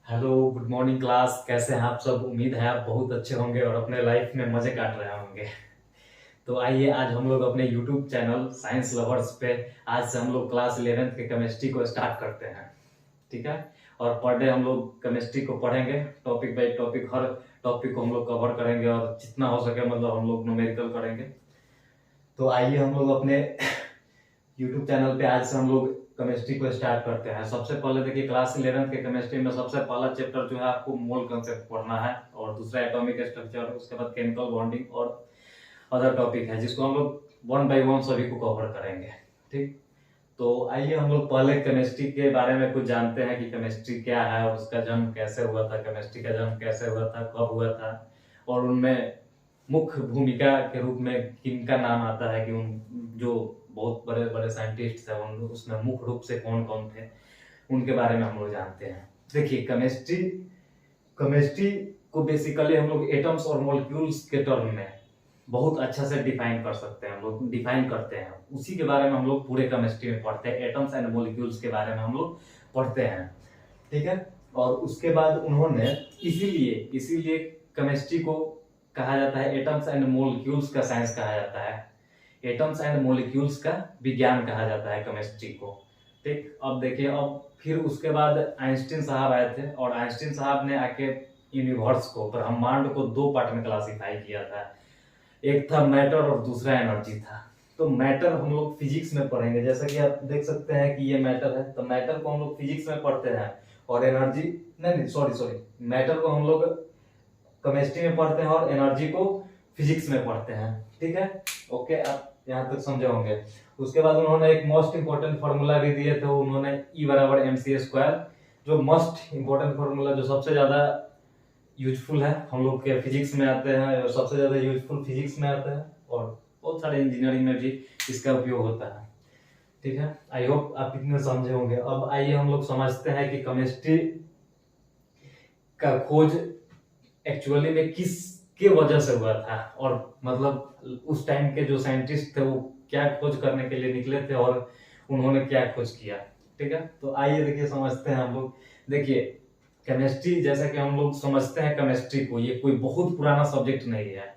Hello, good morning class. कैसे हैं आप सब? उम्मीद है आप बहुत अच्छे होंगे और अपने लाइफ में मजे काट रहे होंगे। तो आइए आज हम लोग अपने यूट्यूब चैनल साइंस लवर्स पे आज से हम लोग क्लास 11th के केमिस्ट्री को स्टार्ट करते हैं। ठीक है। और पर डे हम लोग केमिस्ट्री को पढ़ेंगे, topic by topic. Her topic को हम लोग कवर करेंगे और जितना हो सके मतलब हम लोग न्यूमेरिकल करेंगे। तो आइए हम लोग अपने यूट्यूब चैनल पे आज से हम लोग केमिस्ट्री को स्टार्ट करते हैं। सबसे पहले देखिए, क्लास 11th के केमिस्ट्री में सबसे पहला चैप्टर जो है आपको मोल कंसेप्ट पढ़ना है, और दूसरा एटॉमिक स्ट्रक्चर, उसके बाद केमिकल बॉन्डिंग और अदर टॉपिक है जिसको हम लोग वन बाय वन सभी को कवर करेंगे। ठीक। तो आइए हम लोग पहले केमिस्ट्री के बारे में कुछ जानते हैं कि केमिस्ट्री क्या है और उसका जन्म कैसे हुआ था, केमिस्ट्री का जन्म कैसे हुआ था, कब हुआ था, और उनमें मुख्य भूमिका के रूप में किनका नाम आता है, कि उन जो बहुत बड़े बड़े साइंटिस्ट थे उन उसमें मुख्य रूप से कौन कौन थे, उनके बारे में हम लोग जानते हैं। देखिए, केमिस्ट्री केमिस्ट्री को बेसिकली हम लोग एटम्स और मॉलिक्यूल्स के टर्म में बहुत अच्छा से डिफाइन कर सकते हैं। हम लोग डिफाइन करते हैं, उसी के बारे में हम लोग पूरे केमिस्ट्री में पढ़ते हैं। एटम्स एंड मॉलिक्यूल्स के बारे में हम लोग पढ़ते हैं। ठीक है। और उसके बाद उन्होंने इसीलिए इसीलिए केमिस्ट्री को कहा जाता है, एटम्स एंड मॉलिक्यूल्स का साइंस कहा जाता है, एटम्स एंड मॉलिक्यूल्स का विज्ञान कहा जाता है केमिस्ट्री को। ठीक। अब देखिए, अब फिर उसके बाद आइंस्टीन साहब आए थे, और आइंस्टीन साहब ने आके यूनिवर्स को, ब्रह्मांड को दो पार्ट में क्लासिफाई किया था। एक था मैटर और दूसरा एनर्जी था। तो मैटर हम लोग फिजिक्स में पढ़ेंगे, जैसा कि आप देख सकते हैं कि ये मैटर है, तो मैटर को हम लोग फिजिक्स में पढ़ते हैं। और एनर्जी, नहीं नहीं, सॉरी सॉरी, मैटर को हम लोग केमिस्ट्री में पढ़ते हैं और एनर्जी को फिजिक्स में पढ़ते हैं। ठीक है। ओके, आप यहाँ तक समझे होंगे। उसके बाद उन्होंने एक मोस्ट इंपोर्टेंट फार्मूला भी दिए थे, उन्होंने E बराबर mc स्क्वायर, जो मोस्ट इंपोर्टेंट फार्मूला, जो सबसे ज्यादा यूजफुल है हम लोग के फिजिक्स में आते हैं, और सबसे ज्यादा यूजफुल फिजिक्स में आता है, और बहुत सारे इंजीनियरिंग में भी इसका उपयोग होता है। ठीक है। आई होप आप इतने समझे होंगे। अब आइए हम लोग समझते हैं कि केमिस्ट्री का खोज एक्चुअली में किस के वजह से हुआ था, और मतलब उस टाइम के जो साइंटिस्ट थे वो क्या खोज करने के लिए निकले थे, और उन्होंने क्या खोज किया। ठीक है। तो आइए देखिए, समझते हैं हम लोग। देखिए, केमिस्ट्री, जैसा कि हम लोग समझते हैं केमिस्ट्री को, ये कोई बहुत पुराना सब्जेक्ट नहीं है।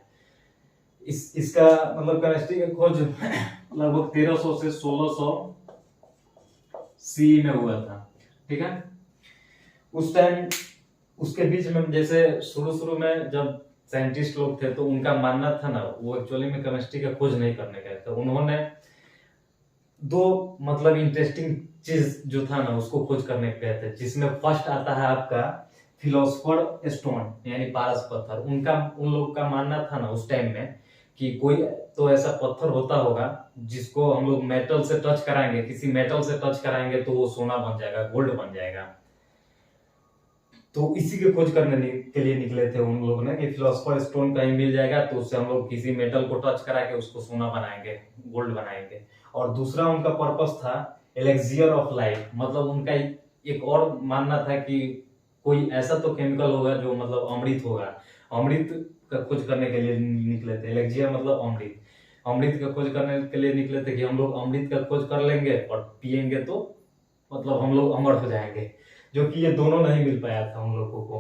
इसका मतलब केमिस्ट्री का खोज लगभग 1300 से 1600 सी में हुआ था। ठीक है। उस टाइम, उसके बीच में जैसे शुरू शुरू में जब साइंटिस्ट लोग थे तो उनका मानना था ना, वो एक्चुअली में केमिस्ट्री का खोज नहीं करने गए थे। उन्होंने दो मतलब इंटरेस्टिंग चीज जो था ना उसको खोज करने गए थे, जिसमें फर्स्ट आता है आपका फिलोसफर स्टोन, यानी पारस पत्थर। उनका, उन लोग का मानना था ना उस टाइम में कि कोई तो ऐसा पत्थर होता होगा जिसको हम लोग मेटल से टच कराएंगे, किसी मेटल से टच कराएंगे तो वो सोना बन जाएगा, गोल्ड बन जाएगा। तो इसी के खोज करने के लिए निकले थे उन लोगों ने, कि फिलोसफर स्टोन कहीं मिल जाएगा तो उससे हम लोग किसी मेटल को टच करा के उसको सोना बनाएंगे, गोल्ड बनाएंगे। और दूसरा उनका पर्पस था एलेक्सियर ऑफ लाइफ, मतलब उनका एक और मानना था कि कोई ऐसा तो केमिकल होगा जो मतलब अमृत होगा। अमृत का खोज करने के लिए निकले थे। एलेक्सियर मतलब अमृत, अमृत का खोज करने के लिए निकले थे कि हम लोग अमृत का खोज कर लेंगे और पियेंगे तो मतलब हम लोग अमर हो जाएंगे, जो कि ये दोनों नहीं मिल पाया था हम लोगों को।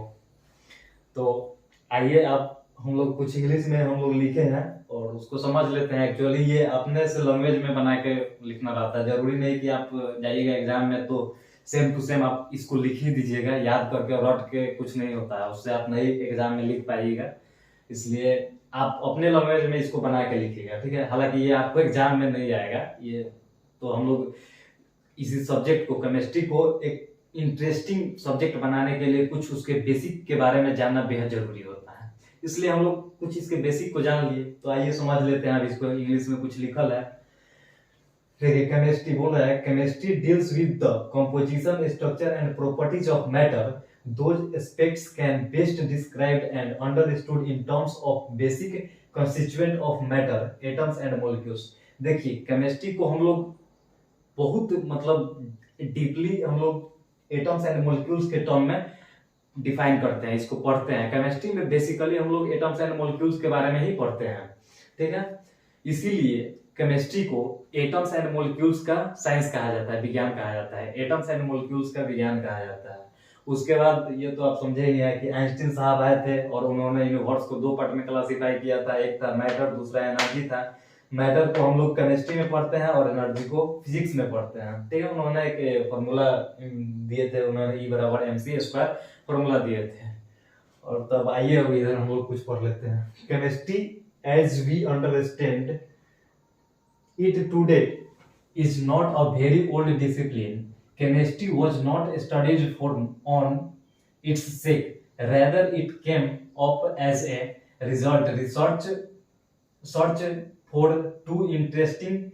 तो आइए, आप हम लोग कुछ इंग्लिश में हम लोग लिखे हैं और उसको समझ लेते हैं। एक्चुअली ये अपने से लैंग्वेज में बना के लिखना रहता है, जरूरी नहीं कि आप जाइएगा एग्जाम में तो सेम टू सेम आप इसको लिख ही दीजिएगा, याद करके रट के कुछ नहीं होता है, उससे आप नहीं एग्जाम में लिख पाइएगा। इसलिए आप अपने लैंग्वेज में इसको बना के लिखिएगा। ठीक है। हालांकि ये आपको एग्जाम में नहीं आएगा ये, तो हम लोग इसी सब्जेक्ट को, केमिस्ट्री को एक इंटरेस्टिंग सब्जेक्ट बनाने के लिए कुछ उसके बेसिक के बारे में जानना बेहद जरूरी होता है, इसलिए हम लोग कुछ इसके बेसिक को जान लिए। तो आइए समझ लेते हैं। अब इसको इंग्लिश में कुछ लिखल है। देखिए, केमिस्ट्री बोल रहा है, chemistry deals with the composition, structure and properties of matter. Those aspects can best described and understood in terms of basic constituent of matter, atoms and molecules। देखिए, केमिस्ट्री को हम लोग बहुत मतलब डीपली हम लोग एटम्स एंड मॉलिक्यूल्स के term में डिफाइन करते हैं, इसको पढ़ते हैं। केमिस्ट्री में बेसिकली हम लोग एटम्स एंड मॉलिक्यूल्स के बारे में ही पढ़ते हैं। ठीक है। इसीलिए केमिस्ट्री को एटम्स एंड मॉलिक्यूल्स का साइंस कहा जाता है, विज्ञान कहा जाता है, एटम्स एंड मॉलिक्यूल्स का विज्ञान कहा जाता है। उसके बाद ये तो आप समझे ही है कि आइंस्टीन साहब आए थे और उन्होंने यूनिवर्स को दो पार्ट में क्लासिफाई किया था, एक था मैटर, दूसरा एनर्जी था। मैटर को हम लोग केमिस्ट्री में पढ़ते हैं और एनर्जी को फिजिक्स में पढ़ते हैं। ठीक है, उन्होंने एक फॉर्मूला दिए थे, उन्होंने E बराबर mc स्क्वायर फॉर्मूला दिए थे। और तब आइए अब इधर हम लोग कुछ पढ़ लेते हैं। Chemistry as we understand it today is not a very old discipline. Chemistry was not studied for on its sake. Rather, it came up as a search for two interesting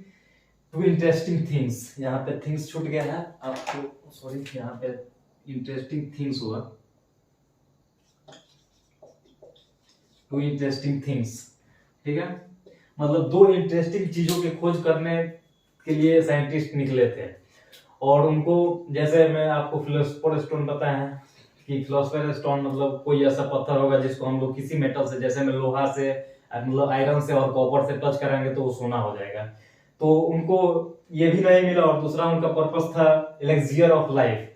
things. यहाँ पे things छूट गया है आपको, sorry, यहाँ पे interesting things हुआ, two interesting things। ठीक है, मतलब दो इंटरेस्टिंग चीजों की खोज करने के लिए साइंटिस्ट निकले थे। और उनको, जैसे मैं आपको फिलोसफर स्टोन बताया है कि फिलोसफर स्टोन मतलब कोई ऐसा पत्थर होगा जिसको हम लोग किसी मेटल से, जैसे में लोहा से, मतलब आयरन से और कॉपर से टच कराएंगे तो वो सोना हो जाएगा। तो उनको ये भी नहीं मिला। और दूसरा उनका पर्पस था एलेक्सियर ऑफ लाइफ,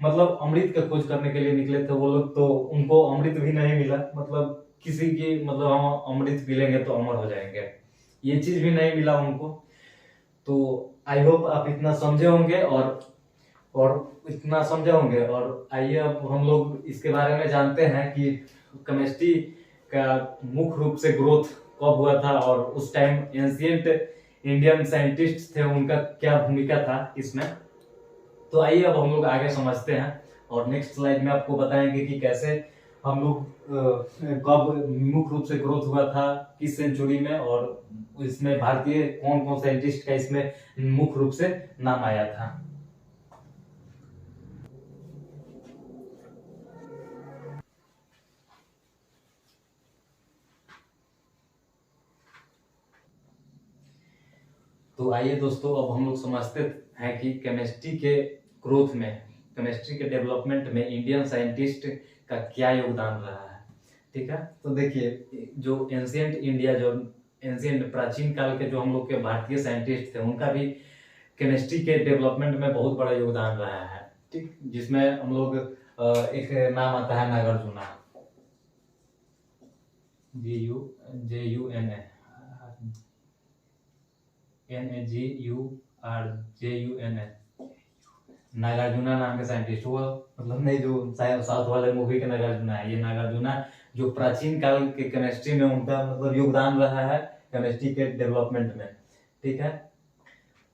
मतलब अमृत का खोज करने के लिए निकले थे वो लोग। तो उनको अमृत भी नहीं मिला, मतलब किसी की, मतलब हम अमृत पी लेंगे तो अमर हो जाएंगे, ये चीज भी नहीं मिला उनको। तो आई होप आप इतना समझे होंगे और आइए अब हम लोग इसके बारे में जानते हैं कि केमिस्ट्री का मुख्य रूप से ग्रोथ कब हुआ था और उस टाइम एंशिएंट इंडियन साइंटिस्ट थे, उनका क्या भूमिका था इसमें। तो आइए अब हम लोग आगे समझते हैं और नेक्स्ट स्लाइड में आपको बताएंगे कि कैसे हम लोग कब मुख्य रूप से ग्रोथ हुआ था, किस सेंचुरी में, और इसमें भारतीय कौन कौन साइंटिस्ट का इसमें मुख्य रूप से नाम आया था। तो आइए दोस्तों, अब हम लोग समझते हैं कि केमिस्ट्री के ग्रोथ में, केमिस्ट्री के डेवलपमेंट में इंडियन साइंटिस्ट का क्या योगदान रहा है। ठीक है, तो देखिए, जो एंशिएंट इंडिया, जो एंशिएंट प्राचीन काल के जो हम लोग के भारतीय साइंटिस्ट थे, उनका भी केमिस्ट्री के डेवलपमेंट में बहुत बड़ा योगदान रहा है। ठीक, जिसमें हम लोग एक नाम आता है नागार्जुना, NAGURJUNA, नागार्जुना नाम के साइंटिस्ट हुआ, मतलब नहीं जो साउथ वाले मूवी के नागार्जुना है, ये नागार्जुना जो प्राचीन काल के केमिस्ट्री में उनका मतलब योगदान रहा है केमिस्ट्री के डेवलपमेंट में। ठीक है,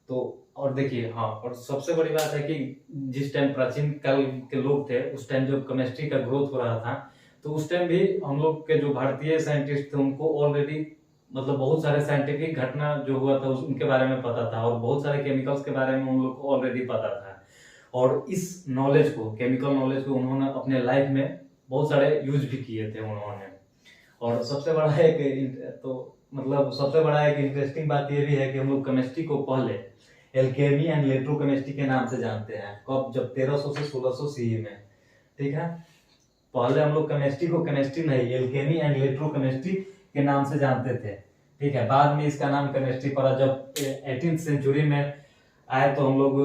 तो और देखिए, हाँ, और सबसे बड़ी बात है कि जिस टाइम प्राचीन काल के लोग थे, उस टाइम जब केमिस्ट्री का ग्रोथ हो रहा था, तो उस टाइम भी हम लोग के जो भारतीय साइंटिस्ट थे, उनको ऑलरेडी मतलब बहुत सारे साइंटिफिक घटना जो हुआ था उनके बारे में पता था, और बहुत सारे केमिकल्स के बारे में उन लोग को ऑलरेडी पता था। और इस नॉलेज को, केमिकल नॉलेज को, उन्होंने अपने लाइफ में बहुत सारे यूज भी किए थे उन्होंने। और सबसे बड़ा एक इंटरेस्टिंग बात ये भी है कि हम लोग केमिस्ट्री को पहले एल्केमी एंड इलेक्ट्रोकेमिस्ट्री के नाम से जानते हैं। कब? जब 1300 से 1600 सीई में। ठीक है, पहले हम लोग केमिस्ट्री को केमिस्ट्री नहीं, एल्केमी एंड इलेक्ट्रोकेमिस्ट्री के नाम से जानते थे। ठीक है, बाद में इसका नाम केमिस्ट्री पड़ा। जब 18th सेंचुरी में आए तो हम लोग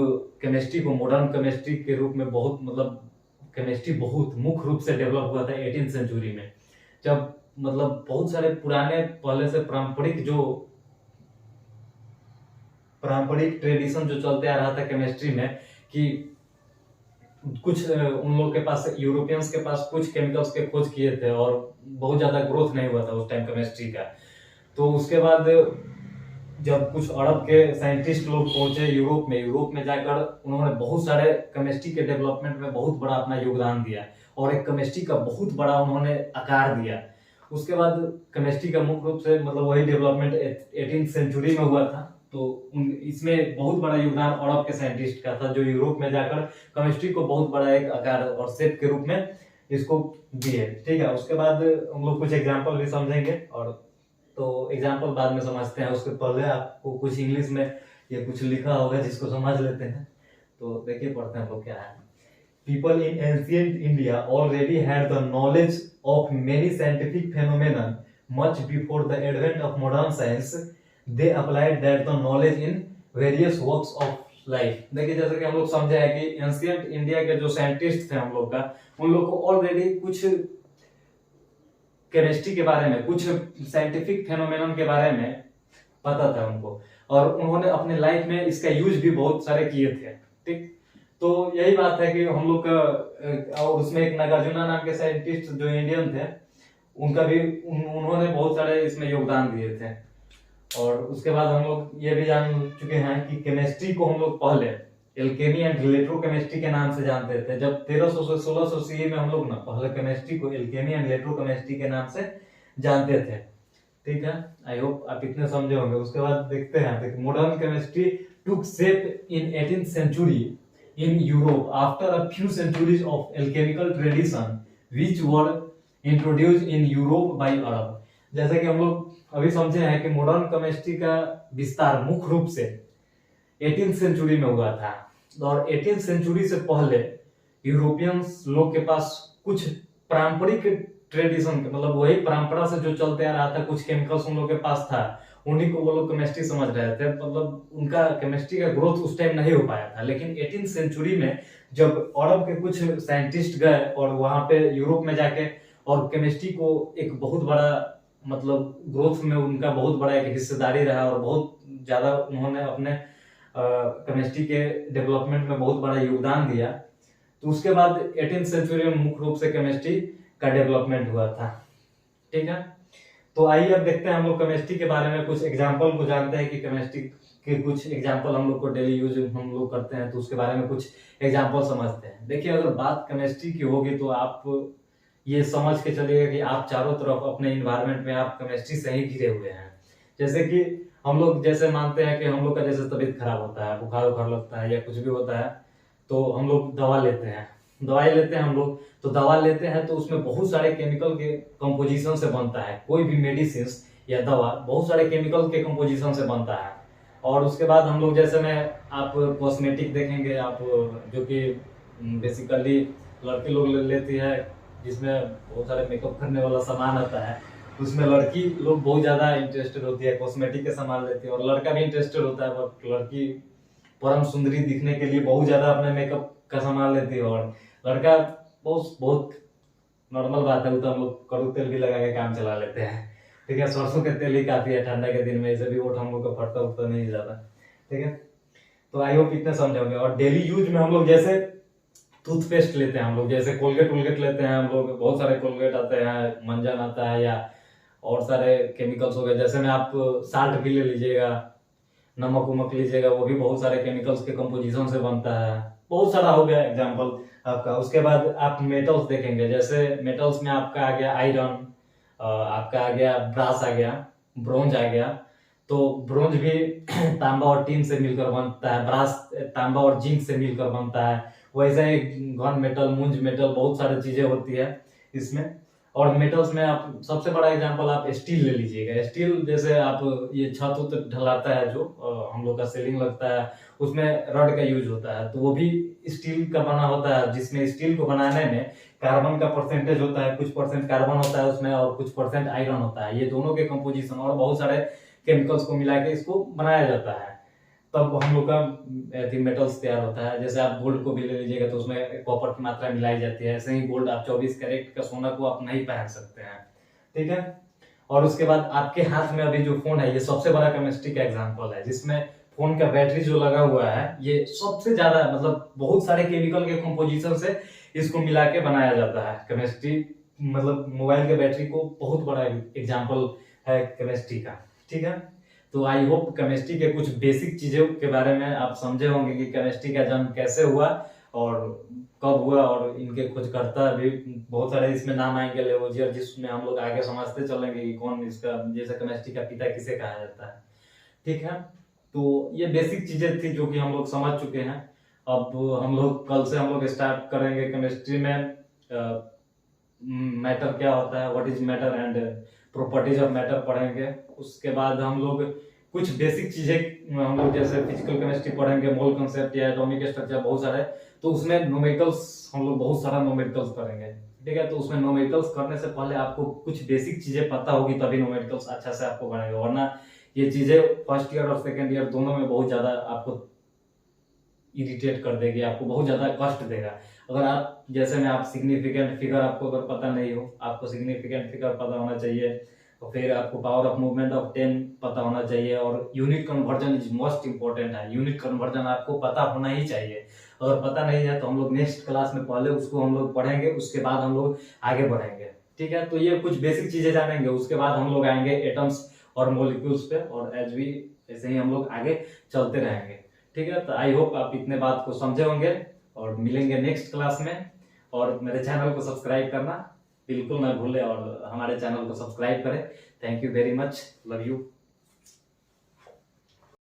केमिस्ट्री को मॉडर्न केमिस्ट्री के रूप में बहुत, मतलब केमिस्ट्री बहुत मुख्य रूप से डेवलप हुआ था 18th सेंचुरी में, जब मतलब बहुत सारे पुराने पहले से पारंपरिक ट्रेडिशन जो चलते आ रहा था केमिस्ट्री में, कि कुछ उन लोग के पास, यूरोपियंस के पास कुछ केमिकल्स के खोज किए थे और बहुत ज्यादा ग्रोथ नहीं हुआ था उस टाइम केमिस्ट्री का। तो उसके बाद जब कुछ अरब के साइंटिस्ट लोग पहुंचे यूरोप में जाकर उन्होंने बहुत सारे केमिस्ट्री के डेवलपमेंट में बहुत बड़ा अपना योगदान दिया और एक केमिस्ट्री का बहुत बड़ा उन्होंने आकार दिया। उसके बाद केमिस्ट्री का मुख्य रूप से मतलब वही डेवलपमेंट 18th सेंचुरी में हुआ था। तो इसमें बहुत बड़ा योगदान अरब के साइंटिस्ट का था, जो यूरोप में जाकर केमिस्ट्री को बहुत बड़ा एक आकार और शेप के रूप में इसको दिए। ठीक है, उसके बाद हम लोग कुछ एग्जाम्पल भी समझेंगे, और तो एग्जाम्पल बाद में समझते हैं। उसके पहले आपको कुछ इंग्लिश में ये कुछ लिखा होगा जिसको समझ लेते हैं। तो देखिए, पढ़ते हैं हम लोग क्या है। People in ancient India already had the knowledge of many scientific phenomena much before the advent of modern science. They applied that the knowledge in various walks of life. देखिए जैसे कि हम लोग समझे हैं कि एंशियंट इंडिया के जो साइंटिस्ट थे हम लोग का, उन लोग को ऑलरेडी कुछ केमिस्ट्री के बारे में, कुछ साइंटिफिक फेनोमेनन के बारे में पता था उनको, और उन्होंने अपने लाइफ में इसका यूज भी बहुत सारे किए थे। ठीक, तो यही बात है कि हम लोग का, और उसमें एक नागार्जुना नाम के साइंटिस्ट जो इंडियन थे, उनका भी उन्होंने बहुत सारे इसमें योगदान दिए थे। और उसके बाद हम लोग ये भी जान चुके हैं कि केमिस्ट्री को हम लोग पहले एल्केमी एंड इलेक्ट्रोकेमिस्ट्री के नाम से जानते थे। जब 1300 से 1600 सीई में हम लोग ना पहले केमिस्ट्री को एल्केमी एंड इलेक्ट्रोकेमिस्ट्री के नाम से जानते थे। ठीक है, आई होप आप इतने समझे होंगे। उसके बाद देखते हैं, modern chemistry took shape in 18th century in Europe after a few centuries of alchemical tradition which were introduced in Europe by Arab। जैसे कि हम लोग अभी समझे हैं कि मॉडर्न केमिस्ट्री का विस्तार मुख्य रूप से 18th सेंचुरी में हुआ था, और 18th सेंचुरी से पहले यूरोपियंस लोग के पास कुछ पारंपरिक ट्रेडिशन, मतलब वही परंपरा से जो चलते आ रहा था, कुछ केमिकल्स उन लोग के पास था, उन्हीं को वो लोग केमिस्ट्री समझ रहे थे। मतलब उनका केमिस्ट्री का ग्रोथ उस टाइम नहीं हो पाया था। लेकिन 18th सेंचुरी में जब अरब के कुछ साइंटिस्ट गए और वहां पे यूरोप में जाके और केमिस्ट्री को एक बहुत बड़ा, मतलब ग्रोथ में उनका बहुत बड़ा एक हिस्सेदारी रहा, और बहुत ज्यादा उन्होंने अपने केमिस्ट्री के डेवलपमेंट में बहुत बड़ा योगदान दिया। तो उसके बाद 18th सेंचुरी में मुख्य रूप से केमिस्ट्री का डेवलपमेंट हुआ था। ठीक है, तो आइए अब देखते हैं हम लोग केमिस्ट्री के बारे में कुछ एग्जाम्पल को जानते हैं कि केमिस्ट्री के कुछ एग्जाम्पल हम लोग को डेली यूज हम लोग करते हैं, तो उसके बारे में कुछ एग्जाम्पल समझते हैं। देखिए अगर बात केमिस्ट्री की होगी तो आप ये समझ के चलिएगा कि आप चारों तरफ अपने इन्वायरमेंट में आप केमिस्ट्री से ही घिरे हुए हैं। जैसे कि हम लोग जैसे मानते हैं कि हम लोग का जैसे तबीयत खराब होता है, बुखार उखार लगता है या कुछ भी होता है, तो हम लोग दवा लेते हैं, दवाई लेते हैं हम लोग। तो दवा लेते हैं तो उसमें बहुत सारे केमिकल के कंपोजिशन से बनता है। कोई भी मेडिसिन या दवा बहुत सारे केमिकल के कंपोजिशन से बनता है। और उसके बाद हम लोग जैसे में आप कॉस्मेटिक देखेंगे आप, जो कि बेसिकली लड़की लोग लेती है, जिसमें बहुत सारे मेकअप करने वाला सामान आता है, उसमें लड़की लोग बहुत ज्यादा इंटरेस्टेड होती है, कॉस्मेटिक के सामान लेती है। और लड़का भी इंटरेस्टेड होता है, बट लड़की परम सुंदरी दिखने के लिए बहुत ज्यादा अपने मेकअप का सामान लेती है, और लड़का बहुत नॉर्मल बात है, वो तो हम लोग कड़ू तेल भी लगा के काम चला लेते हैं। ठीक है, सरसों के तेल ही काफी है ठंडा के दिन में, इसे भी वोट हम लोग का फटता उठता नहीं ज्यादा। ठीक है, तो आई होप इतने समझोगे। और डेली यूज में हम लोग जैसे टूथपेस्ट लेते हैं, हम लोग जैसे कोलगेट वोलगेट लेते हैं, हम लोग बहुत सारे कोलगेट आते हैं, मंजन आता है, या और सारे केमिकल्स हो गए। जैसे में आप साल्ट भी ले लीजिएगा, नमक उमक लीजिएगा, वो भी बहुत सारे केमिकल्स के कंपोजिशन से बनता है। बहुत सारा हो गया एग्जांपल आपका। उसके बाद आप मेटल्स देखेंगे, जैसे मेटल्स में आपका आ गया आयरन, आपका आ गया ब्रास, आ गया ब्रोंज, आ गया। तो ब्रोंज भी तांबा और टीन से मिलकर बनता है, ब्रास तांबा और जिंक से मिलकर बनता है। वैसे ही घन मेटल, मुंज मेटल, बहुत सारी चीजें होती है इसमें। और मेटल्स में आप सबसे बड़ा एग्जांपल आप स्टील ले लीजिएगा। स्टील जैसे आप ये छत उत ढलाता है, जो हम लोग का सीलिंग लगता है, उसमें रड का यूज होता है, तो वो भी स्टील का बना होता है, जिसमें स्टील को बनाने में कार्बन का परसेंटेज होता है, कुछ परसेंट कार्बन होता है उसमें और कुछ परसेंट आयरन होता है। ये दोनों के कंपोजिशन और बहुत सारे केमिकल्स को मिला के इसको बनाया जाता है, तब हम लोग का मेटल्स तैयार होता है। जैसे आप गोल्ड को भी ले लीजिएगा तो उसमें कॉपर की मात्रा मिलाई जाती है। ऐसे ही गोल्ड, आप 24 कैरेट का सोना को आप नहीं पहन सकते हैं। ठीक है, और उसके बाद आपके हाथ में अभी जो फोन है, ये सबसे बड़ा केमिस्ट्री का एग्जांपल है, जिसमें फोन का बैटरी जो लगा हुआ है, ये सबसे ज्यादा, मतलब बहुत सारे केमिकल के कंपोजिशन से इसको मिला के बनाया जाता है केमिस्ट्री। मतलब मोबाइल के बैटरी को बहुत बड़ा एग्जांपल है केमिस्ट्री का। ठीक है, तो आई होप केमिस्ट्री के कुछ बेसिक चीजों के बारे में आप समझे होंगे कि केमिस्ट्री का जन्म कैसे हुआ और कब हुआ, और इनके खोजकर्ता भी बहुत सारे इसमें नाम आएंगे, लेवोजियर, जिसमें हम लोग आगे समझते चलेंगे कि कौन इसका, जैसे केमिस्ट्री का पिता किसे कहा जाता है। ठीक है, तो ये बेसिक चीजें थी जो कि हम लोग समझ चुके हैं। अब हम लोग कल से हम लोग स्टार्ट करेंगे केमिस्ट्री में मैटर क्या होता है, what is matter and properties of matter पढ़ेंगे। उसके बाद हम लोग कुछ बेसिक चीजें हम लोग जैसे फिजिकल केमिस्ट्री पढ़ेंगे, मोल कंसेप्ट या एटॉमिक स्ट्रक्चर, बहुत सारे, तो उसमें न्यूमेरिकल्स हम लोग बहुत सारा न्यूमेरिकल्स करेंगे। ठीक है, तो उसमें न्यूमेरिकल्स करने से पहले आपको कुछ बेसिक चीजें पता होगी, तभी न्यूमेरिकल्स अच्छा से आपको बनेगा, वरना ये चीजें फर्स्ट ईयर और सेकेंड ईयर दोनों में बहुत ज्यादा आपको इरिटेट कर देगी, आपको बहुत ज़्यादा कष्ट देगा। अगर आप जैसे में आप सिग्निफिकेंट फिगर आपको अगर पता नहीं हो, आपको सिग्निफिकेंट फिगर पता होना चाहिए, और फिर आपको पावर ऑफ मूवमेंट ऑफ 10 पता होना चाहिए, और unit conversion is most important है। यूनिट कन्वर्जन आपको पता होना ही चाहिए। अगर पता नहीं है तो हम लोग नेक्स्ट क्लास में पहले उसको हम लोग पढ़ेंगे, उसके बाद हम लोग आगे बढ़ेंगे। ठीक है, तो ये कुछ बेसिक चीजें जानेंगे, उसके बाद हम लोग आएंगे एटम्स और मॉलिक्यूल्स पे, और एज भी ऐसे ही हम लोग आगे चलते रहेंगे। ठीक है, तो आई होप आप इतने बात को समझे होंगे, और मिलेंगे नेक्स्ट क्लास में। और मेरे चैनल को सब्सक्राइब करना बिल्कुल ना भूलें, और हमारे चैनल को सब्सक्राइब करें। Thank you very much, love you.